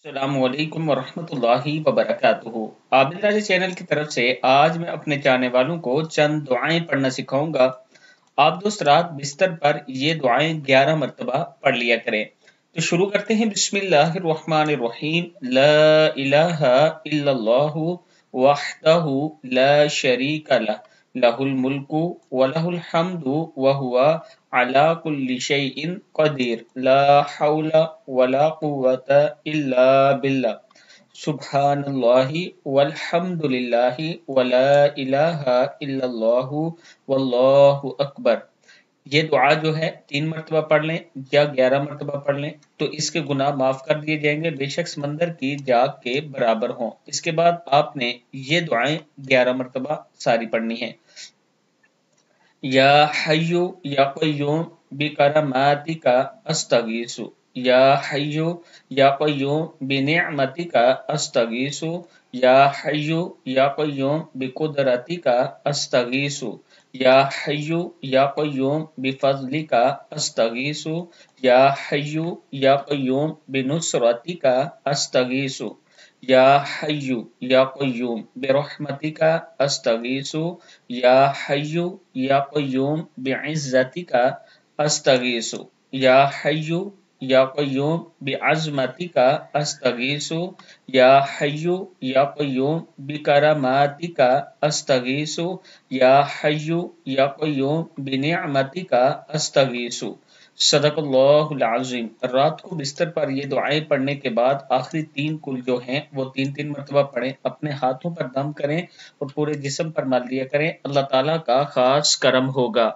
السلام علیکم ورحمۃ اللہ وبرکاتہ۔ عابد راجہ چینل کی طرف سے آج میں اپنے چاہنے والوں کو چند دعائیں پڑھنا سکھاؤں گا۔ آپ دوست رات بستر پر یہ دعائیں 11 مرتبہ پڑھ لیا کریں۔ تو شروع کرتے ہیں۔ بسم اللہ الرحمن الرحیم۔ لا الہ الا اللہ وحدہ لا شریک لہ لہ الملک ولہ الحمد وہو علی کل شیء قدیر لا حول ولا قوۃ الا باللہ سبحان اللہ والحمد للہ ولا الہ الا اللہ واللہ اکبر۔ یہ دعا جو ہے 3 مرتبہ پڑھ لیں یا 11 مرتبہ پڑھ لیں تو اس کے گناہ معاف کر دیے جائیں گے، بے شک سمندر کی جاگ کے برابر ہوں۔ اس کے بعد آپ نے یہ دعائیں 11 مرتبہ ساری پڑھنی ہیں۔ یا حی یا قیوم بکراماتک استغیث، یا حی یا قیوم بنعمتک استغیث، یا حی یا قیوم بقدرتک استغیث، یا حی یا قیوم بفضلک استغیث، یا حی یا قیوم بنصرتک استغیث، یا حی یا قیوم برحمتک استغیث، یا حی یا قیوم بعزتک استغیث، یا حی یا قیوم بعظمتک استغیث، یا حی یا قیوم بکراماتک استغیث، یا حی یا قیوم بنعمتک استغیث۔ صدق اللہ العظیم۔ رات کو بستر پر یہ دعائیں پڑھنے کے بعد آخری 3 کل جو ہیں وہ 3 مرتبہ پڑھیں، اپنے ہاتھوں پر دم کریں اور پورے جسم پر مل دیا کریں، اللہ تعالیٰ کا خاص کرم ہوگا۔